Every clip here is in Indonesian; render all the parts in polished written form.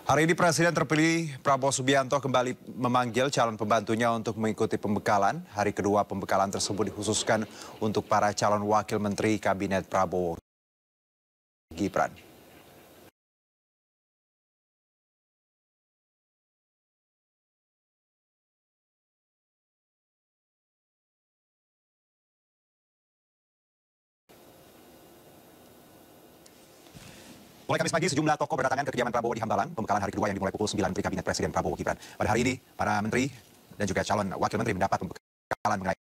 Hari ini Presiden terpilih Prabowo Subianto kembali memanggil calon pembantunya untuk mengikuti pembekalan. Hari kedua pembekalan tersebut dikhususkan untuk para calon wakil menteri Kabinet Prabowo Gibran. Mulai Kamis pagi, sejumlah tokoh berdatangan ke kediaman Prabowo di Hambalang. Pembekalan hari kedua yang dimulai pukul 9 menteri Kabinet Presiden Prabowo Gibran. Pada hari ini, para menteri dan juga calon wakil menteri mendapat pembekalan mengenai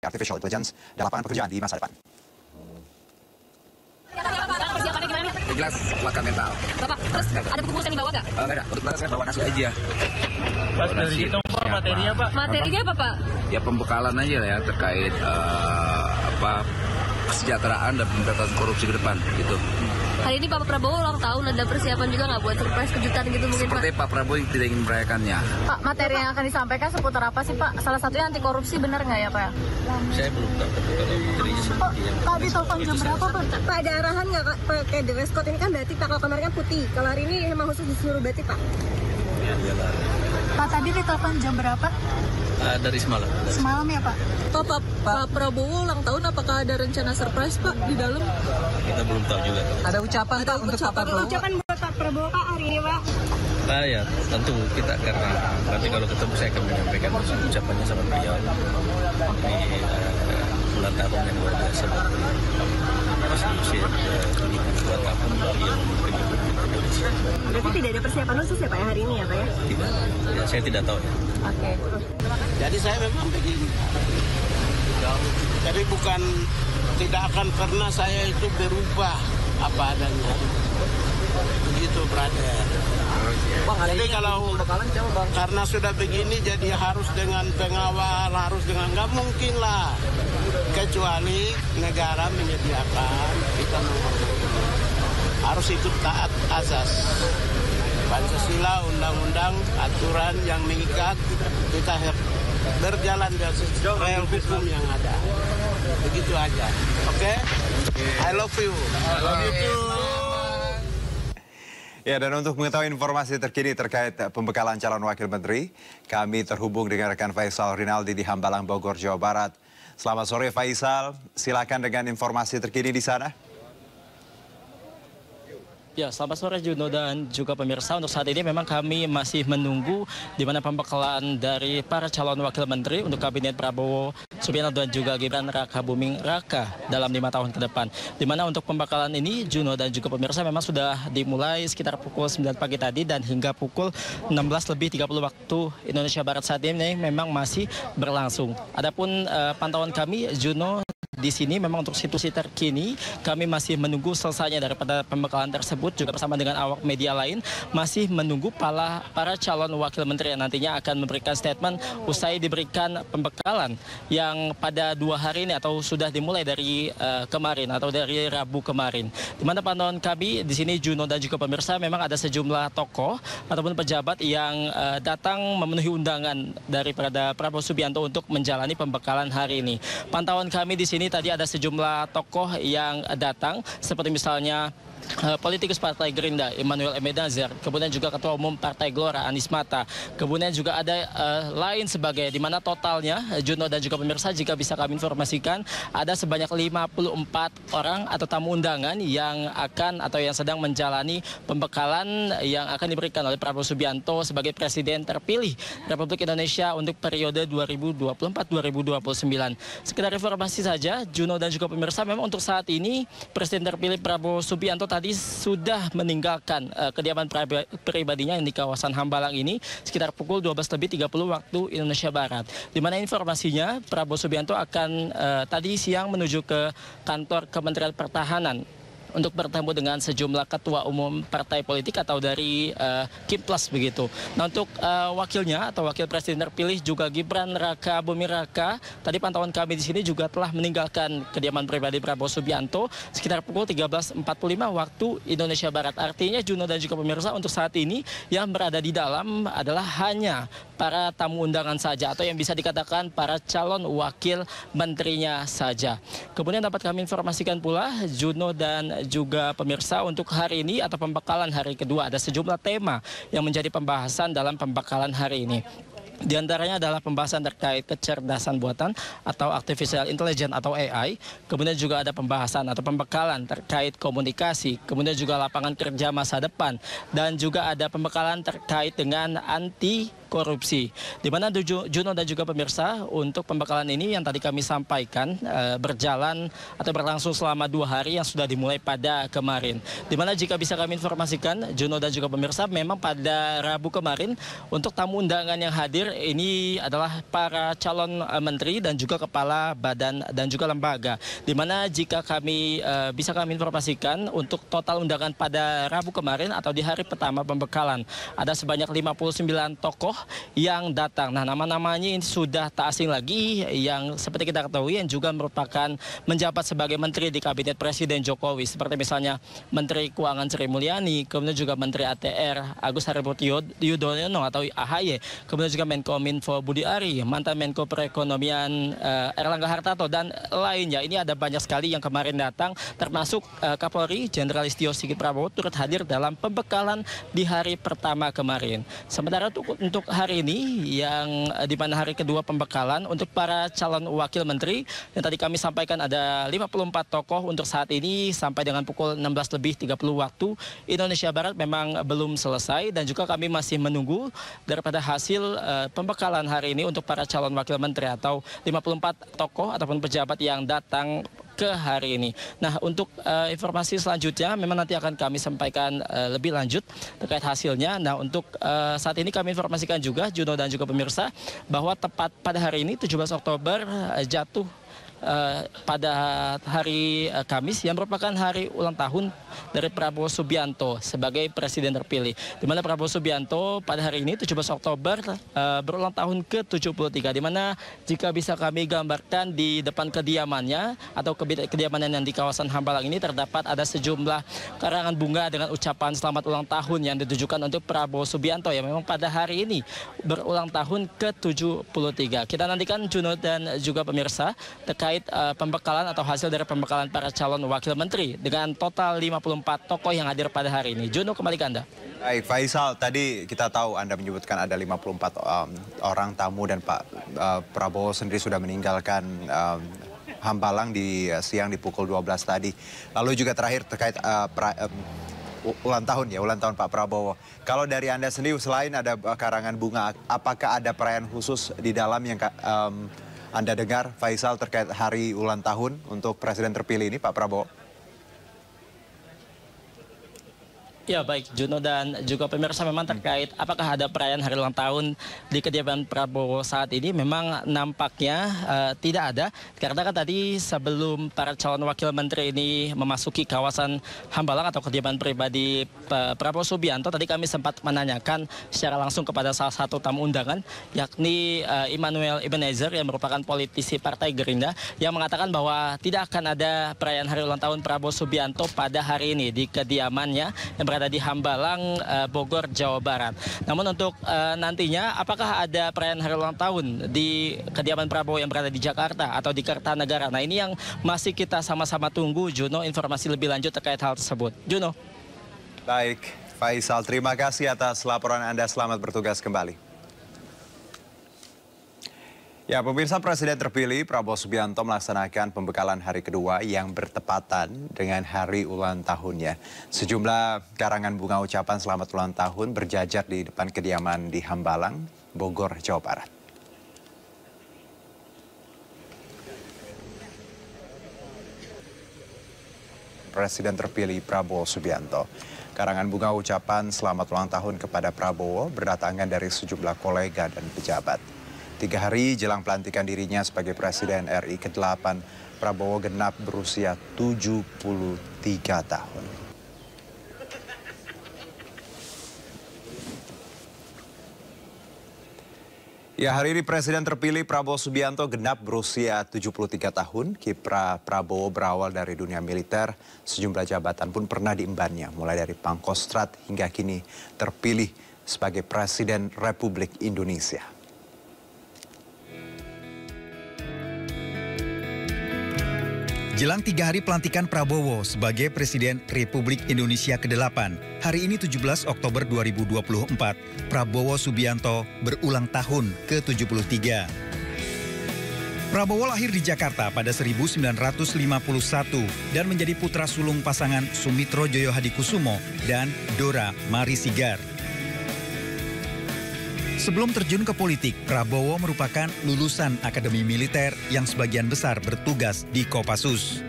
artificial intelligence dan lapangan pekerjaan di masa depan. Jelas kuatkan mental. Bapak, terus ada buku yang dibawa nggak? Nggak ada, untuk saya bawa nasi aja. Pas dari situ Pak, materinya Pak? Materinya apa Pak? Ya pembekalan aja ya terkait kesejahteraan dan pemberantasan korupsi ke depan gitu. Hari ini Pak Prabowo ulang tahun, ada persiapan juga nggak buat surprise kejutan gitu mungkin Seperti Pak? Pak Prabowo yang tidak ingin merayakannya. Pak, materi yang akan disampaikan seputar apa sih Pak? Salah satunya anti korupsi, benar nggak ya Pak? Saya belum tahu kalau materinya seperti yang Pak, di telepon jam berapa Pak? Pak, ada arahan nggak Kak, pakai dress code ini kan berarti Pak, kalau kemarin kan putih, kalau hari ini memang khusus disuruh berarti Pak? Pak, tadi di telepon jam berapa? dari semalam. Semalam ya Pak? Pak Prabowo ulang tahun, apakah ada rencana surprise Pak di dalam? Kita belum tahu juga. Ada ucapan Pak untuk Pak Prabowo? Ucapan buat Pak Prabowo Pak hari ini Pak? Nah ya tentu kita karena nanti kalau ketemu saya akan menyampaikan ucapannya sama beliau. Ini ulang tahun yang luar biasa buat beliau. Masih usia 52 tahun beliau memimpin Indonesia. Berarti tidak ada persiapan khusus ya Pak ya hari ini ya Pak ya? Tidak, ya, saya tidak tahu ya. Oke. Jadi saya memang begini. Jadi bukan tidak akan pernah saya itu berubah apa adanya. Begitu brother. Jadi kalau karena sudah begini jadi harus dengan pengawal, harus dengan nggak mungkin lah. Kecuali negara menyediakan kita harus ikut taat azas. Pancasila, undang-undang, aturan yang mengikat, kita berjalan di rel hukum yang ada. Begitu aja. Oke? I love you. I love you too. Ya, dan untuk mengetahui informasi terkini terkait pembekalan calon wakil menteri, kami terhubung dengan rekan Faisal Rinaldi di Hambalang, Bogor, Jawa Barat. Selamat sore Faisal, silakan dengan informasi terkini di sana. Ya, selamat sore Juno dan juga pemirsa. Untuk saat ini memang kami masih menunggu di mana pembekalan dari para calon wakil menteri untuk Kabinet Prabowo Subianto dan juga Gibran Raka Buming Raka dalam 5 tahun ke depan. Di mana untuk pembekalan ini Juno dan juga pemirsa memang sudah dimulai sekitar pukul 9 pagi tadi dan hingga pukul 16:30 waktu Indonesia Barat saat ini memang masih berlangsung. Adapun pantauan kami Juno di sini memang untuk situasi terkini kami masih menunggu selesainya daripada pembekalan tersebut juga bersama dengan awak media lain masih menunggu para calon wakil menteri yang nantinya akan memberikan statement usai diberikan pembekalan yang pada 2 hari ini atau sudah dimulai dari kemarin atau dari Rabu kemarin. Di mana pantauan kami di sini Juno dan juga pemirsa memang ada sejumlah tokoh ataupun pejabat yang datang memenuhi undangan daripada Prabowo Subianto untuk menjalani pembekalan hari ini. Pantauan kami di sini tadi ada sejumlah tokoh yang datang seperti misalnya politikus Partai Gerindra Emmanuel M. Nazir, kemudian juga Ketua Umum Partai Gelora Anies Mata, kemudian juga ada lain sebagai di mana totalnya Juno dan juga pemirsa jika bisa kami informasikan ada sebanyak 54 orang atau tamu undangan yang akan atau yang sedang menjalani pembekalan yang akan diberikan oleh Prabowo Subianto sebagai Presiden terpilih Republik Indonesia untuk periode 2024-2029. Sekedar informasi saja Juno dan juga pemirsa, memang untuk saat ini Presiden terpilih Prabowo Subianto tadi sudah meninggalkan kediaman pribadinya yang di kawasan Hambalang ini sekitar pukul 12:30 waktu Indonesia Barat. Di mana informasinya Prabowo Subianto akan tadi siang menuju ke kantor Kementerian Pertahanan untuk bertemu dengan sejumlah ketua umum partai politik atau dari Kiplas begitu. Nah, untuk wakilnya atau wakil presiden terpilih juga Gibran Raka Buming Raka, tadi pantauan kami di sini juga telah meninggalkan kediaman pribadi Prabowo Subianto sekitar pukul 13.45 waktu Indonesia Barat. Artinya Juno dan juga pemirsa, untuk saat ini yang berada di dalam adalah hanya para tamu undangan saja atau yang bisa dikatakan para calon wakil menterinya saja. Kemudian dapat kami informasikan pula Juno dan juga pemirsa, untuk hari ini atau pembekalan hari kedua ada sejumlah tema yang menjadi pembahasan dalam pembekalan hari ini. Di antaranya adalah pembahasan terkait kecerdasan buatan atau artificial intelligence atau AI. Kemudian juga ada pembahasan atau pembekalan terkait komunikasi. Kemudian juga lapangan kerja masa depan. Dan juga ada pembekalan terkait dengan anti korupsi. Di mana Juno dan juga pemirsa, untuk pembekalan ini yang tadi kami sampaikan berjalan atau berlangsung selama 2 hari yang sudah dimulai pada kemarin. Di mana jika bisa kami informasikan Juno dan juga pemirsa, memang pada Rabu kemarin untuk tamu undangan yang hadir ini adalah para calon menteri dan juga kepala badan dan juga lembaga. Di mana jika kami bisa kami informasikan untuk total undangan pada Rabu kemarin atau di hari pertama pembekalan ada sebanyak 59 tokoh yang datang. Nah, nama-namanya ini sudah tak asing lagi, yang seperti kita ketahui yang juga merupakan menjabat sebagai menteri di kabinet Presiden Jokowi, seperti misalnya Menteri Keuangan Sri Mulyani, kemudian juga Menteri ATR Agus Harimurti Yudhoyono atau AHY, kemudian juga Menkominfo Budi Ari, mantan Menko Perekonomian Erlangga Hartarto, dan lainnya. Ini ada banyak sekali yang kemarin datang, termasuk Kapolri Jenderal Listio Sigit Prabowo turut hadir dalam pembekalan di hari pertama kemarin. Sementara untuk hari ini yang di mana hari kedua pembekalan untuk para calon wakil menteri yang tadi kami sampaikan ada 54 tokoh untuk saat ini sampai dengan pukul 16.30 waktu Indonesia Barat memang belum selesai, dan juga kami masih menunggu daripada hasil pembekalan hari ini untuk para calon wakil menteri atau 54 tokoh ataupun pejabat yang datang ke hari ini. Nah, untuk informasi selanjutnya memang nanti akan kami sampaikan lebih lanjut terkait hasilnya. Nah, untuk saat ini kami informasikan juga Juno dan juga pemirsa bahwa tepat pada hari ini 17 Oktober jatuh pada hari Kamis yang merupakan hari ulang tahun dari Prabowo Subianto sebagai presiden terpilih. Di mana Prabowo Subianto pada hari ini 17 Oktober berulang tahun ke-73, di mana jika bisa kami gambarkan di depan kediamannya atau kediamannya yang di kawasan Hambalang ini terdapat ada sejumlah karangan bunga dengan ucapan selamat ulang tahun yang ditujukan untuk Prabowo Subianto yang memang pada hari ini berulang tahun ke-73. Kita nantikan Juno dan juga pemirsa terkait pembekalan atau hasil dari pembekalan para calon wakil menteri dengan total 54 tokoh yang hadir pada hari ini. Juno, kembali ke Anda. Baik, Faisal, tadi kita tahu Anda menyebutkan ada 54 orang tamu dan Pak Prabowo sendiri sudah meninggalkan Hambalang di siang di pukul 12 tadi. Lalu juga terakhir terkait ulang tahun Pak Prabowo. Kalau dari Anda sendiri selain ada karangan bunga, apakah ada perayaan khusus di dalam yang Anda dengar, Faisal, terkait hari ulang tahun untuk presiden terpilih ini, Pak Prabowo? Ya, baik Juno dan juga pemirsa, memang terkait apakah ada perayaan hari ulang tahun di kediaman Prabowo saat ini memang nampaknya tidak ada, karena kan tadi sebelum para calon wakil menteri ini memasuki kawasan Hambalang atau kediaman pribadi Prabowo Subianto, tadi kami sempat menanyakan secara langsung kepada salah satu tamu undangan yakni Immanuel Ebenezer yang merupakan politisi Partai Gerindra yang mengatakan bahwa tidak akan ada perayaan hari ulang tahun Prabowo Subianto pada hari ini di kediamannya yang berada di Hambalang, Bogor, Jawa Barat. Namun untuk nantinya apakah ada perayaan hari ulang tahun di kediaman Prabowo yang berada di Jakarta atau di Kertanegara? Nah, ini yang masih kita sama-sama tunggu, Juno, informasi lebih lanjut terkait hal tersebut. Juno. Baik, Faisal, terima kasih atas laporan Anda. Selamat bertugas kembali. Ya, pemirsa, Presiden terpilih Prabowo Subianto melaksanakan pembekalan hari kedua yang bertepatan dengan hari ulang tahunnya. Sejumlah karangan bunga ucapan selamat ulang tahun berjajar di depan kediaman di Hambalang, Bogor, Jawa Barat. Presiden terpilih Prabowo Subianto. Karangan bunga ucapan selamat ulang tahun kepada Prabowo berdatangan dari sejumlah kolega dan pejabat. 3 hari jelang pelantikan dirinya sebagai Presiden RI ke-8, Prabowo genap berusia 73 tahun. Ya, hari ini Presiden terpilih Prabowo Subianto genap berusia 73 tahun. Kiprah Prabowo berawal dari dunia militer, sejumlah jabatan pun pernah diembannya, mulai dari Pangkostrat hingga kini terpilih sebagai Presiden Republik Indonesia. Jelang 3 hari pelantikan Prabowo sebagai Presiden Republik Indonesia ke-8, hari ini 17 Oktober 2024, Prabowo Subianto berulang tahun ke-73. Prabowo lahir di Jakarta pada 1951 dan menjadi putra sulung pasangan Sumitro Joyo Hadikusumo dan Dora Marisigar. Sebelum terjun ke politik, Prabowo merupakan lulusan Akademi Militer yang sebagian besar bertugas di Kopassus.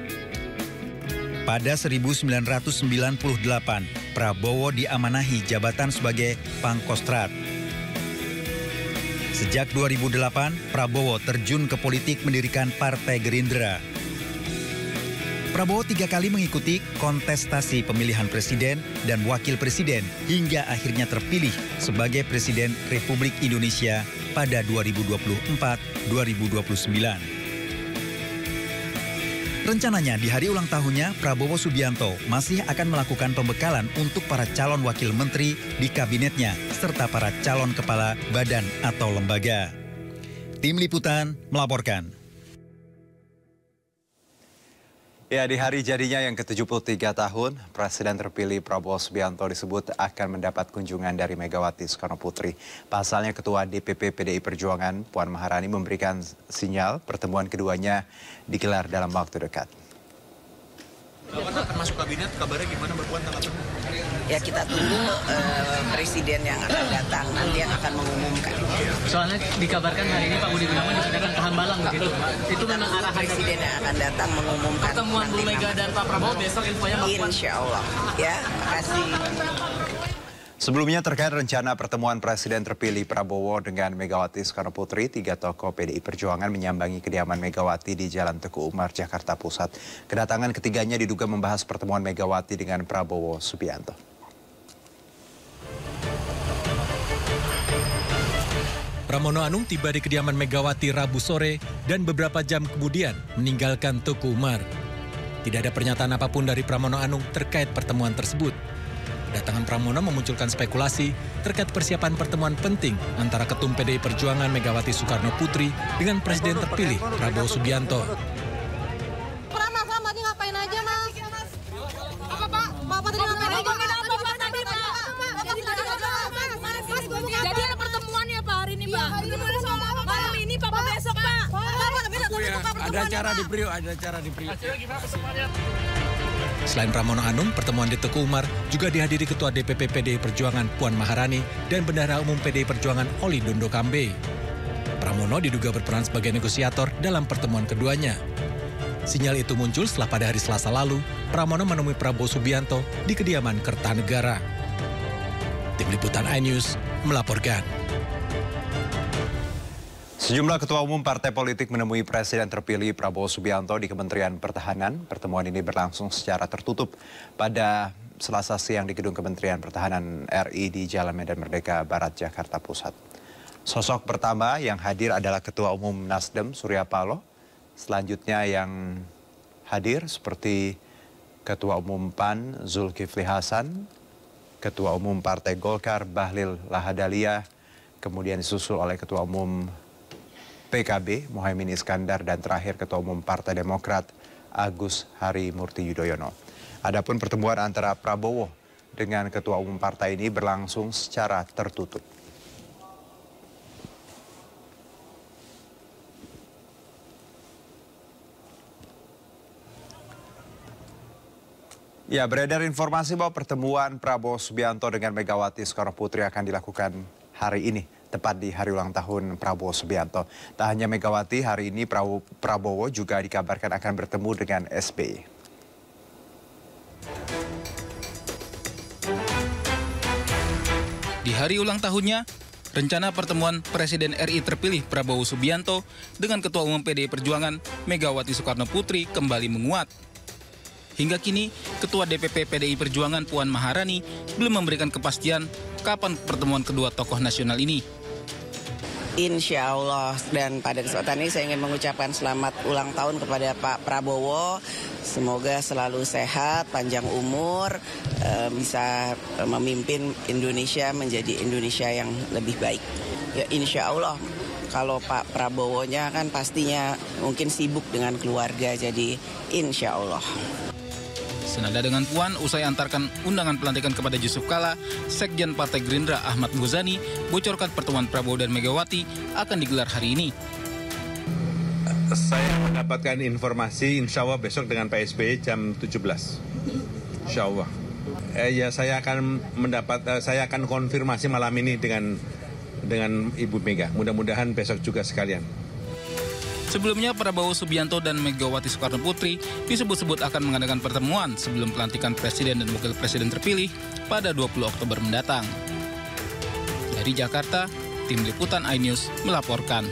Pada 1998, Prabowo diamanahi jabatan sebagai Pangkostrat. Sejak 2008, Prabowo terjun ke politik mendirikan Partai Gerindra. Prabowo 3 kali mengikuti kontestasi pemilihan presiden dan wakil presiden hingga akhirnya terpilih sebagai Presiden Republik Indonesia pada 2024-2029. Rencananya di hari ulang tahunnya, Prabowo Subianto masih akan melakukan pembekalan untuk para calon wakil menteri di kabinetnya serta para calon kepala badan atau lembaga. Tim Liputan melaporkan. Ya, di hari jadinya yang ke-73 tahun, Presiden terpilih Prabowo Subianto disebut akan mendapat kunjungan dari Megawati Soekarno Putri. Pasalnya Ketua DPP PDI Perjuangan, Puan Maharani memberikan sinyal pertemuan keduanya digelar dalam waktu dekat. Bapak akan masuk kabinet, kabarnya gimana Puan tanggapannya? Ya kita tunggu presiden yang akan datang, nanti yang akan mengumumkan. Soalnya dikabarkan hari ini Pak Budi Gunawan disediakan ke Hambalang begitu. Itu memang arahan presiden yang akan datang mengumumkan. Pertemuan Bu Mega dan Pak Prabowo besok infonya Mbak Puan. Insya Allah. Ya, makasih. Sebelumnya terkait rencana pertemuan Presiden terpilih Prabowo dengan Megawati Soekarno Putri, 3 tokoh PDI Perjuangan menyambangi kediaman Megawati di Jalan Teguh Umar, Jakarta Pusat. Kedatangan ketiganya diduga membahas pertemuan Megawati dengan Prabowo Subianto. Pramono Anung tiba di kediaman Megawati Rabu sore dan beberapa jam kemudian meninggalkan Teguh Umar. Tidak ada pernyataan apapun dari Pramono Anung terkait pertemuan tersebut. Kedatangan Pramono memunculkan spekulasi terkait persiapan pertemuan penting antara Ketum PDI Perjuangan Megawati Soekarno Putri dengan Presiden terpilih Prabowo Subianto. Tadi ngapain aja, Mas? Apa, Pak? Bapak tadi ngapain aja? Jadi ada pertemuan ya Pak hari ini Pak? Malam ini Pak besok Pak? Ada acara di Priok, Selain Pramono Anung, pertemuan di Teguh Umar juga dihadiri Ketua DPP PDI Perjuangan Puan Maharani dan Bendahara Umum PDI Perjuangan Oli Dondo Kambe. Pramono diduga berperan sebagai negosiator dalam pertemuan keduanya. Sinyal itu muncul setelah pada hari Selasa lalu, Pramono menemui Prabowo Subianto di kediaman Kertanegara. Tim Liputan iNews melaporkan. Sejumlah ketua umum partai politik menemui Presiden terpilih Prabowo Subianto di Kementerian Pertahanan. Pertemuan ini berlangsung secara tertutup pada Selasa siang di Gedung Kementerian Pertahanan RI di Jalan Medan Merdeka Barat, Jakarta Pusat. Sosok pertama yang hadir adalah Ketua Umum Nasdem Surya Paloh. Selanjutnya yang hadir seperti Ketua Umum PAN Zulkifli Hasan, Ketua Umum Partai Golkar Bahlil Lahadalia, kemudian disusul oleh Ketua Umum PKB Muhaimin Iskandar dan terakhir Ketua Umum Partai Demokrat Agus Harimurti Yudhoyono. Adapun pertemuan antara Prabowo dengan Ketua Umum partai ini berlangsung secara tertutup. Ya, beredar informasi bahwa pertemuan Prabowo Subianto dengan Megawati Soekarno Putri akan dilakukan hari ini, tepat di hari ulang tahun Prabowo Subianto. Tak hanya Megawati, hari ini Prabowo juga dikabarkan akan bertemu dengan SBY. Di hari ulang tahunnya, Rencana pertemuan Presiden RI terpilih Prabowo Subianto dengan Ketua Umum PDI Perjuangan Megawati Soekarno Putri kembali menguat. Hingga kini, Ketua DPP PDI Perjuangan Puan Maharani belum memberikan kepastian kapan pertemuan kedua tokoh nasional ini. Insya Allah, dan pada kesempatan ini saya ingin mengucapkan selamat ulang tahun kepada Pak Prabowo. Semoga selalu sehat, panjang umur, bisa memimpin Indonesia menjadi Indonesia yang lebih baik. Ya insya Allah, kalau Pak Prabowo-nya kan pastinya mungkin sibuk dengan keluarga, jadi insya Allah. Senada dengan Puan, usai antarkan undangan pelantikan kepada Yusuf Kala, Sekjen Partai Gerindra Ahmad Muzani bocorkan pertemuan Prabowo dan Megawati akan digelar hari ini. Saya mendapatkan informasi insya Allah besok dengan Pak SBY jam 17. Insya Allah. Saya akan konfirmasi malam ini dengan Ibu Mega. Mudah-mudahan besok juga sekalian. Sebelumnya, Prabowo Subianto dan Megawati Soekarno Putri disebut-sebut akan mengadakan pertemuan sebelum pelantikan Presiden dan Wakil Presiden terpilih pada 20 Oktober mendatang. Dari Jakarta, Tim Liputan iNews melaporkan.